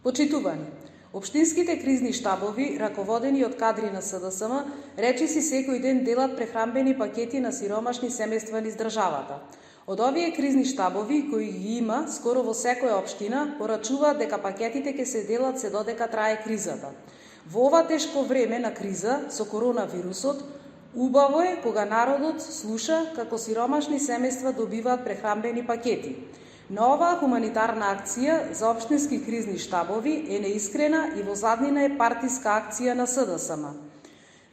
Почитувани, општинските кризни штабови, раководени од кадри на СДСМ, речиси секој ден делат прехранбени пакети на сиромашни семејства низ државата. Од овие кризни штабови, кои ги има скоро во секоја општина, порачуваат дека пакетите ќе се делат се додека трае кризата. Во ова тешко време на криза со коронавирусот, убаво е кога народот слуша како сиромашни семејства добиваат прехранбени пакети. Но оваа хуманитарна акција за општински кризни штабови е неискрена и во заднина е партиска акција на СДСМ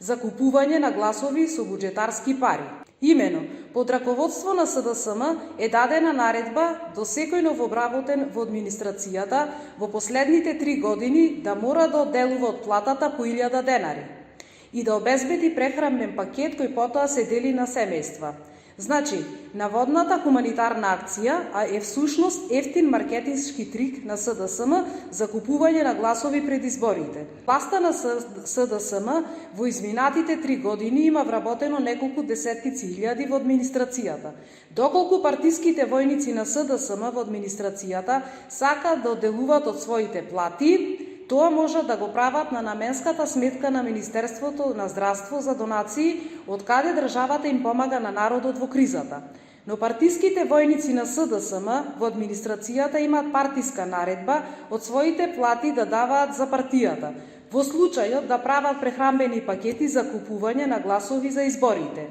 за купување на гласови со буџетарски пари. Имено, под раководство на СДСМ е дадена наредба до секој новообработен во администрацијата во последните 3 години да мора да одделува од платата по 1000 денари и да обезбеди прехранбен пакет кој потоа се дели на семејства. Значи, наводната хуманитарна акција е всушност ефтин маркетиншки трик на СДСМ за купување на гласови пред изборите. Власта на СДСМ во изминатите 3 години има вработено неколку десеттици илјади во администрацијата. Доколку партиските војници на СДСМ во администрацијата сакаат да одделуваат од своите плати, тоа може да го прават на наменската сметка на Министерството на здравство за донации, од каде државата им помага на народот во кризата. Но партиските војници на СДСМ во администрацијата имаат партиска наредба од своите плати да даваат за партијата, во случајот да прават прехранбени пакети за купување на гласови за изборите.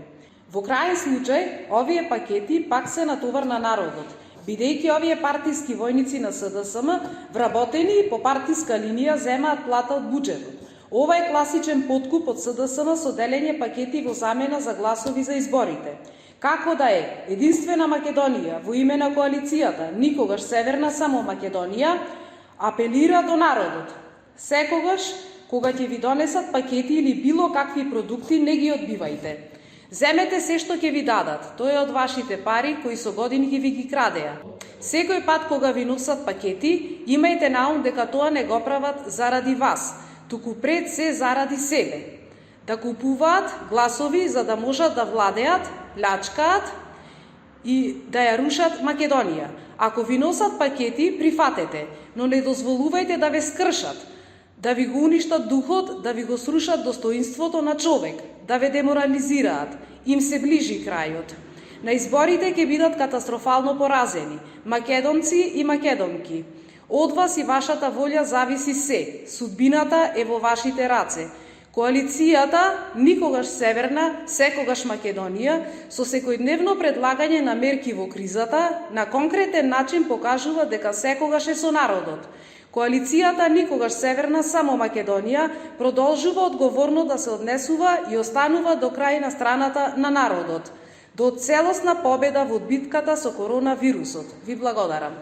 Во крајен случај, овие пакети пак се натовар на народот, бидејќи овие партиски војници на СДСМ вработени по партиска линија земаат плата од буџетот. Ова е класичен подкуп од СДСМ со делење пакети во замена за гласови за изборите. Како да е, Единствена Македонија во име на коалицијата, никогаш Северна само Македонија, апелира до народот. Секогаш, кога ќе ви донесат пакети или било какви продукти, не ги одбивајте. Земете се што ќе ви дадат, тоа е од вашите пари кои со години ќе ви ги крадеа. Секој пат кога ви носат пакети, имајте на ум дека тоа не го прават заради вас, туку пред се заради себе. Да купуваат гласови за да можат да владеат, плячкаат и да ја рушат Македонија. Ако ви носат пакети, прифатете, но не дозволувајте да ве скршат, да ви го уништат духот, да ви го срушат достоинството на човек, да ве деморализираат. Им се ближи крајот. На изборите ќе бидат катастрофално поразени, македонци и македонки. Од вас и вашата волја зависи се. Судбината е во вашите раце. Коалицијата, никогаш Северна, секогаш Македонија, со секојдневно предлагање на мерки во кризата, на конкретен начин покажува дека секогаш е со народот. Коалицијата никогаш Северна само Македонија продолжува одговорно да се однесува и останува до крај на страната на народот, до целосна победа во битката со коронавирусот. Ви благодарам.